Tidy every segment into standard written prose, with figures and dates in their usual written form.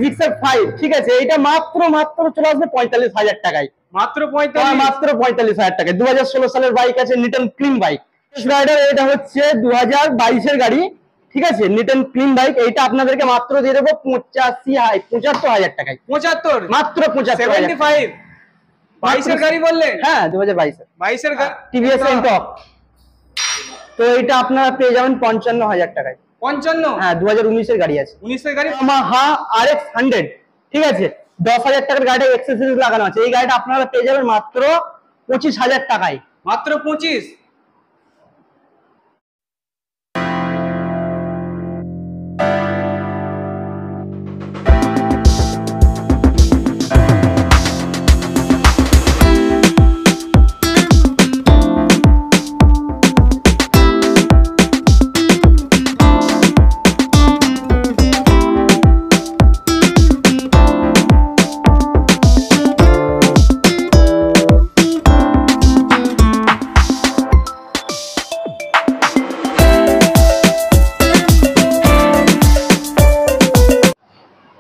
Gixxer 5, ঠিক আছে, এটা মাত্র চলে আসবে 45,000 টাকায়। মাত্র 45? মাত্র 45,000 টাকায়। 2016 সালের বাইক আছে, neat and clean bike rider. এটা হচ্ছে 2022 এর গাড়ি, ঠিক আছে, নিট এন্ড ক্লিন বাইক। এইটা আপনাদেরকে মাত্র দিয়ে দেবো 75,000 টাকায়। 75? মাত্র 75? 22 এর গাড়ি বললেন? হ্যাঁ, 2022 এর গাড়ি, টিভিএস এন্টক। তো এটা আপনারা পেয়ে যাবেন 55,000 টাকায়। 55? হ্যাঁ, 2019 এর গাড়ি আছে। 19 এর গাড়ি। ইয়ামাহা RX 100, ঠিক আছে, 10,000 টাকার গাড়ি এক্সেসরিজ লাগানো আছে। এই গাড়িটা আপনারা পেয়ে যাবেন মাত্র 25,000 টাকায়। মাত্র 25?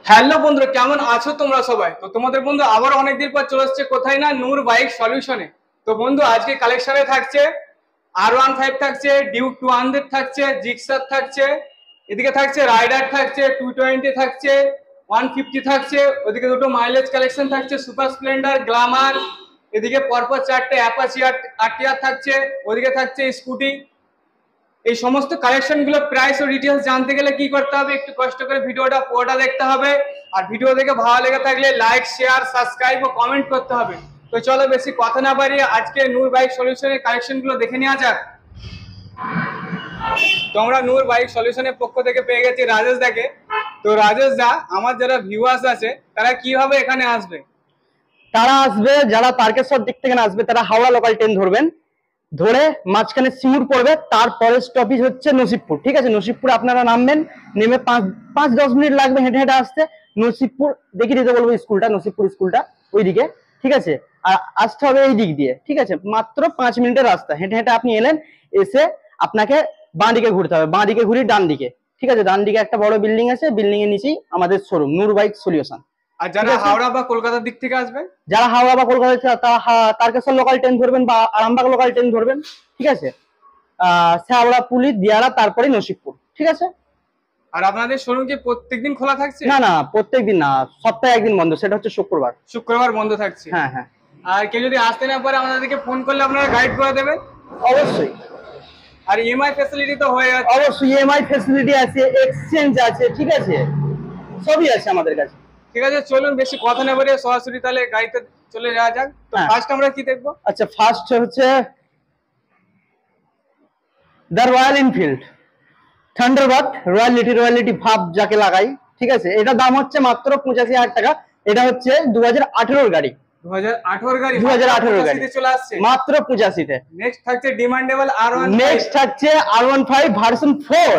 হ্যালো বন্ধুরা, কেমন আছো তোমরা সবাই? তো তোমাদের বন্ধু আবার অনেকদিন পর চলে এসেছে কোথায় না, নূর বাইক সলিউশনে। তো বন্ধু আজকে কালেকশনে থাকছে R15 থাকছে, ডিউক 200 থাকছে, জিক্সার থাকছে, এদিকে থাকছে রাইডার থাকছে, 220 থাকছে, 150 থাকছে, ওদিকে দুটো মাইলেজ কালেকশন থাকছে, সুপার স্প্লেন্ডার, গ্ল্যামার, এদিকে পরপর 4টে অ্যাপাচি আরটিআর থাকছে, ওদিকে থাকছে স্কুটি। এই সমস্ত কালেকশন গুলো প্রাইস ও ডিটেইলস জানতে গেলে কি করতে হবে, একটু কষ্ট করে ভিডিওটা পুরোটা দেখতে হবে। আর ভিডিও দেখে ভালো লেগে থাকলে লাইক, শেয়ার, সাবস্ক্রাইব ও কমেন্ট করতে হবে। তো চলো বেশি কথা না বাড়িয়ে আজকে নূর বাইক সলিউশনের কালেকশন গুলো দেখে নেওয়া যাক। তো আমরা নূর বাইক সলিউশনের পক্ষ থেকে পেয়ে গেছি রাজেশ দাকে। তো রাজেশ দা, আমার যারা ভিউয়ার্স আছে তারা কিভাবে এখানে আসবে? তারা আসবে, যারা তারকেশ্বর দিক থেকে আসবে তারা হাওড়া লোকাল ট্রেন ধরবেন, ধরে মাঝখানে সিঙ্গুর পড়বে, তারপরে স্টপেজ হচ্ছে নসিবপুর, ঠিক আছে। নসিবপুরে আপনারা নামবেন, নেমে 5-10 মিনিট লাগবে হেঁটে হেঁটে আসতে। নসিবপুর দেখিয়ে দিতে বলবো স্কুলটা, নসিবপুর স্কুলটা ওইদিকে, ঠিক আছে। আর আসতে হবে এই দিক দিয়ে, ঠিক আছে, মাত্র 5 মিনিটের রাস্তা। হেঁটে হেঁটে আপনি এলেন, এসে আপনাকে বাঁ দিকে ঘুরতে হবে, বাঁ দিকে ঘুরি ডান দিকে, ঠিক আছে। ডান দিকে একটা বড় বিল্ডিং আছে, বিল্ডিং এর নিচেই আমাদের শোরুম নূর বাইক সলিউশন। আর যারা হাওড়া বা কলকাতার দিক থেকে আসবে, যারা হাওড়া বা কলকাতা তারকেশ্বর লোকাল ট্রেন ধরবেন বা আরামবাগ লোকাল ট্রেন ধরবেন, ঠিক আছে। শেওড়া, পুলি, দিয়ারা, তারপরে নসিবপুর, ঠিক আছে। আর আপনাদের শোরুম কি প্রত্যেকদিন খোলা থাকছে? না না, প্রত্যেকদিন না, সপ্তাহে একদিন বন্ধ, সেটা হচ্ছে শুক্রবার। শুক্রবার বন্ধ থাকছে? হ্যাঁ হ্যাঁ। আর কেউ যদি আসতে না পারে আমাদেরকে ফোন করলে আপনারা গাইড করে দেবেন? অবশ্যই। আর ইএমআই ফ্যাসিলিটি তো হয়ে যাচ্ছে? অবশ্যই, ইএমআই ফ্যাসিলিটি আছে, এক্সচেঞ্জ আছে, ঠিক আছে, সবই আছে আমাদের কাছে। ঠিক আছে, চলুন বেশি কথা না বলে সরাসরি তাহলে গাড়িতে চলে যাওয়া যাক। তো ফার্স্ট আমরা কি দেখবো? আচ্ছা, ফার্স্ট হচ্ছে the royal Enfield Thunderbird, royalty ভাব যাকে লাগাই, ঠিক আছে। এটা দাম হচ্ছে মাত্র 85,000 টাকা। এটা হচ্ছে 2018 গাড়ি। 2018 গাড়ি? 2018 গাড়ি চলে আসছে মাত্র 85-তে। নেক্সট থাকছে ডিমান্ডেবল R15। নেক্সট থাকছে R15 ভার্সন 4,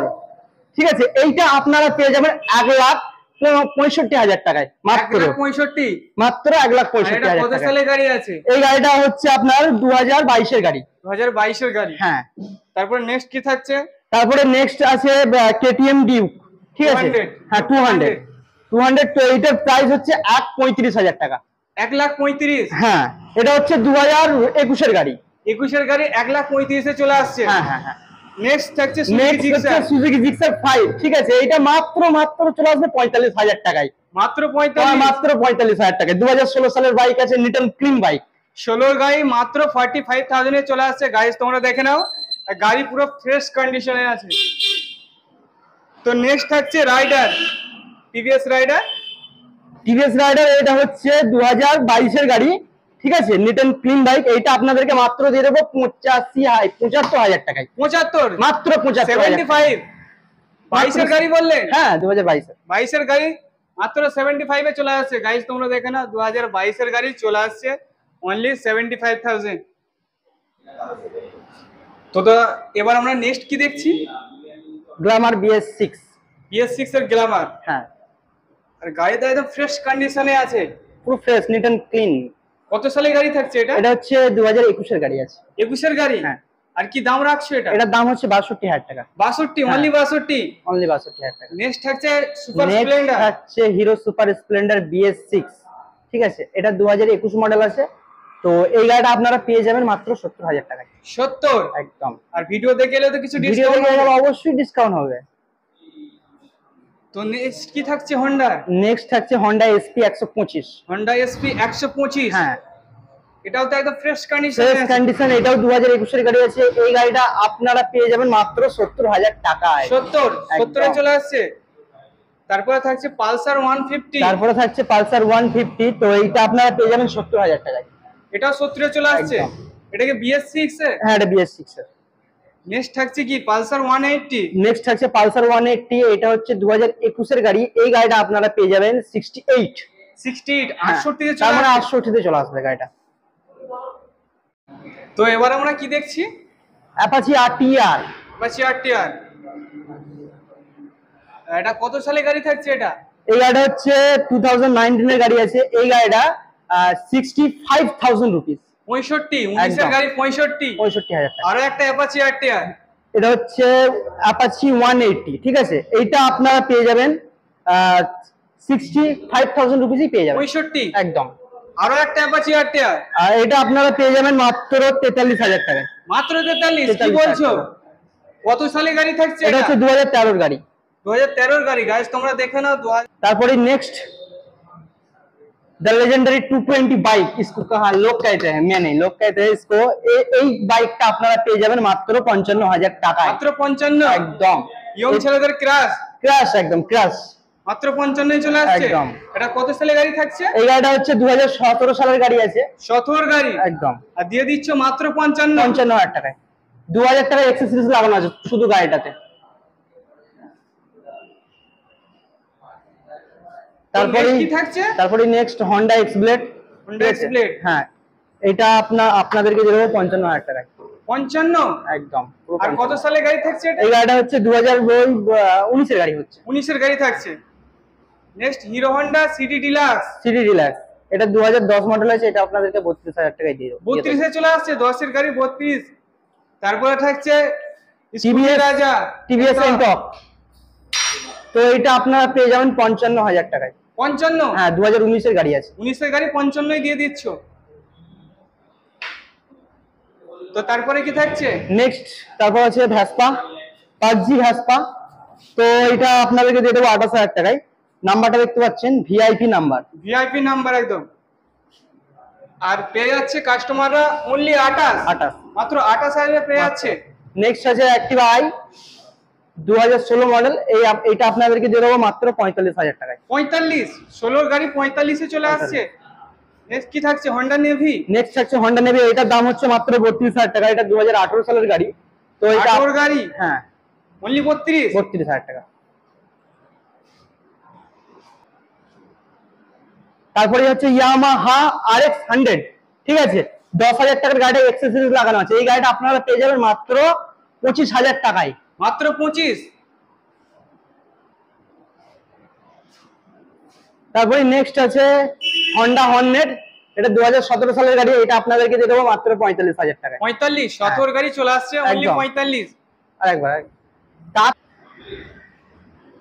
ঠিক আছে। এইটা আপনারা পেয়ে যাবেন 1,65,000 টাকায় মাত্র। 1,65,000? মাত্র 1,65,000 কত টাকা। সালের গাড়ি আছে? এই গাড়িটা হচ্ছে আপনার 2022 এর গাড়ি। 2022 এর গাড়ি? হ্যাঁ। তারপর নেক্সট কি থাকছে? তারপরে নেক্সট আছে কেটিএম ডিউক, ঠিক আছে। হ্যাঁ, 200। তো এইটার প্রাইস হচ্ছে 1,35,000 টাকা। 1,35,000? হ্যাঁ, এটা হচ্ছে 2021 এর গাড়ি। 21 এর গাড়ি 1,35,000 এ চলে আসছে? হ্যাঁ হ্যাঁ হ্যাঁ। নেক্সট থাকছে সুজুকি জিক্সার 5, ঠিক আছে। এটা মাত্র চলে আসবে 45,000 টাকায়। মাত্র 45? মাত্র 45,000 টাকায়। 2016 সালের বাইক আছে, নিট এন্ড ক্লিন বাইক। 16 গাড়ি মাত্র 45,000 এ চলে আসছে। গাইস তোমরা দেখে নাও, গাড়ি পুরো ফ্রেশ কন্ডিশনে আছে। তো নেক্সট থাকছে রাইডার, টিভিএস রাইডার। এটা হচ্ছে 2022 এর গাড়ি, ঠিক আছে, নিট এন্ড ক্লিন বাইক। এইটা আপনাদেরকে মাত্র দিয়ে দেবো 75,000 টাকায়। 75? মাত্র 75? 22 এর গাড়ি বললেন? হ্যাঁ, 2022 এর গাড়ি মাত্র 75 এ চলে আসছে। গাইস তোমরা দেখে না, 2022 এর গাড়ি চলে আসছে অনলি 75,000। তো এবার আমরা নেক্সট কি দেখছি? Glamour BS6। এর গ্ল্যামার? হ্যাঁ। আর গাড়িটা একদম ফ্রেশ কন্ডিশনে আছে, পুরো ফ্রেশ, নিট এন্ড ক্লিন। কত সালের গাড়ি থাকছে এটা? এটা হচ্ছে 2021 এর গাড়ি আছে। 21 এর গাড়ি? হ্যাঁ। আর কি দাম রাখছো এটা? এটার দাম হচ্ছে 62,000 টাকা। 62, অনলি 62, অনলি 62,000 টাকা। নেক্সট থাকছে সুপার নেক্সট স্প্লেন্ডার। থাকছে হিরো সুপার স্প্লেন্ডার BS6, ঠিক আছে, এটা 2021 মডেল আছে। তো এই গাড়িটা আপনারা পেয়ে যাবেন মাত্র 70,000 টাকায়। 70? একদম। আর ভিডিও দেখে এলে তো কিছু ভিডিও ডিসকাউন্ট দেখে হবে? গেলে অবশ্যই ডিসকাউন্ট হবে। তো নেক্সট কি থাকছে হোন্ডা? নেক্সট থাকছে Honda SP 125। হোন্ডা SP 125, হ্যাঁ, এটাও তো একদম ফ্রেশ কন্ডিশন ফ্রেশ আছে। কন্ডিশন, এটাও 2021 এর গাড়ি আছে। এই গাড়িটা আপনারা পেয়ে যাবেন মাত্র 70,000 টাকায়। 70 এ চলে আসছে। তারপরে থাকছে পালসার 150, তারপরে থাকছে পালসার 150, তো এইটা আপনারা পেয়ে যাবেন 70,000 টাকায়। এটাও 70 এ চলে আসছে। একদম। এটা কি BS6 এ? হ্যাঁ, এটা BS6 এর। নেক্সট থাকছে কি পালসার 180। নেক্সট থাকছে পালসার 180, এটা হচ্ছে 2021 এর গাড়ি। এই গাড়িটা আপনারা পেয়ে যাবেন 68। 68 তে তার চলে মানে আসছে। 68 তে চলে আসবে গাড়িটা। তো এবার আমরা কি দেখছি? Apache RTR। আপাচি RTR, এটা কত সালে গাড়ি থাকছে এটা? এই গাড়িটা হচ্ছে 2019 এর গাড়ি আছে। এই গাড়িটা 65,000 রুপিস। 65, 19 এর একদম। গাড়ি 65। 65,000 টাকা। আরো একটা অ্যাপাচি RTR, এটা হচ্ছে অ্যাপাচি 180, ঠিক আছে, এইটা আপনারা পেয়ে যাবেন 65,000 রুপিসই পেয়ে যাবেন। 65। একদম। আরো একটা অ্যাপাচি RTR, আর এটা আপনারা পেয়ে যাবেন মাত্র 43,000 টাকায়। মাত্র 43? কি 43,000 বলছো? টাকা। কত সালে গাড়ি থাকছে এটা এটা? হচ্ছে 2013 এর গাড়ি। 2013 এর গাড়ি গাইস, তোমরা দেখে নাও। तारपरे नेक्स्ट द लेजेंडरी 220 बाइक, इसको कहा लोग कहते हैं, मैं नहीं, लोग कहते हैं इसको। এই বাইকটা আপনারা পেয়ে যাবেন মাত্র 55,000 টাকায়। মাত্র 55? একদম। ইয়ং ছেলেদের ক্রাশ, ক্র্যাশ, একদম ক্র্যাশ। মাত্র 55 এ চলে আসছে। একদম। এটা কত সালে গাড়ি থাকছে? এই গাড়িটা হচ্ছে 2017 সালের গাড়ি আছে। 17 গাড়ি একদম। আর দিয়ে দিচ্ছ মাত্র 55? 55,000 টাকায়। 2,000 টাকা এক্সেসরিজ লাগানো আছে শুধু গাড়িটাতে। তারপরে কি থাকছে? তারপরে next Honda X-Blade। Honda X-Blade, হ্যাঁ, এটা আপনাদেরকে দিয়ে দেবো 55,000 টাকায়। 55? একদম। আর কত সালে গাড়ি থাকছে এটা? এই গাড়িটা হচ্ছে 2019 এর গাড়ি হচ্ছে। 19 এর গাড়ি থাকছে। Next hero Honda city deluxe. City deluxe, এটা 2010 মডেল আছে। এটা আপনাদেরকে 32,000 টাকায় দিয়ে দেবো। 32 এ চলে আসছে। 10 এর গাড়ি 32। তারপরে থাকছে TVS রাজা, TVS Ntorq, তো এটা আপনারা পেয়ে যাবেন 55,000 টাকায়। 55? হ্যাঁ, 2019 এর গাড়ি আছে। 19 এর গাড়ি 55 দিয়ে দিচ্ছ। তো তারপরে কি থাকছে? নেক্সট তারপর আছে ভেসপা, পাকজি ভেসপা, তো এটা আপনাদেরকে দিয়ে দেবো 28,000 টাকায়। নাম্বারটা দেখতে পাচ্ছেন, ভিআইপি নাম্বার। ভিআইপি নাম্বার একদম। আর পেয়ে যাচ্ছে কাস্টমাররা অনলি 28, মাত্র 28,000 এ পেয়ে যাচ্ছে। নেক্সট আছে অ্যাক্টিভা আই 2016 মডেল। এইটা আপনাদেরকে দিয়ে দেবো মাত্র 45,000 টাকায়। 45? 16 গাড়ি 45 এ চলে আসছে। নেক্সট কি থাকছে? Honda navy. নেক্সট থাকছে Honda Navy, এটার দাম হচ্ছে মাত্র 32,000 টাকা। এটা 2018 সালের গাড়ি। তো এটা 18 গাড়ি, হ্যাঁ, অনলি 32? 32,000 টাকা। তারপরে হচ্ছে Yamaha RX 100, ঠিক আছে, 10,000 টাকার গাড়িটা এক্সেসরিজ লাগানো আছে। এই গাড়িটা আপনারা পেয়ে যাবেন মাত্র 25,000 টাকায়। মাত্র 25? তারপরে নেক্সট আছে Honda Hornet, এটা 2017 সালের গাড়ি। এটা আপনাদেরকে দিয়ে দেবো মাত্র 45,000 টাকায়। 45? 17 গাড়ি চলে আসছে, অনলি একদম। 45। আরেকবার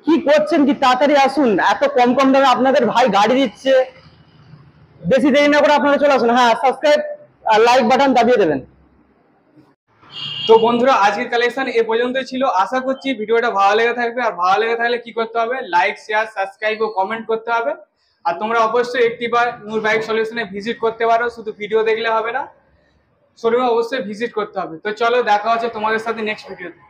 কি করছেন, কি তাড়াতাড়ি আসুন, এত কম কম দামে আপনাদের ভাই গাড়ি দিচ্ছে। বেশি দেরি না করে আপনারা চলে আসুন। হ্যাঁ, সাবস্ক্রাইব আর লাইক বাটন দাবিয়ে দেবেন। তো বন্ধুরা, আজকের কালেকশন এ পর্যন্তই ছিল। আশা করছি ভিডিওটা ভালো লেগে থাকবে। আর ভালো লেগে থাকলে কি করতে হবে? লাইক, শেয়ার, সাবস্ক্রাইব ও কমেন্ট করতে হবে। আর তোমরা অবশ্যই একটিবার নূর বাইক সলিউশনে ভিজিট করতে পারো, শুধু ভিডিও দেখলে হবে না, শোরুমে অবশ্যই ভিজিট করতে হবে। তো চলো, দেখা হচ্ছে তোমাদের সাথে নেক্সট ভিডিওতে।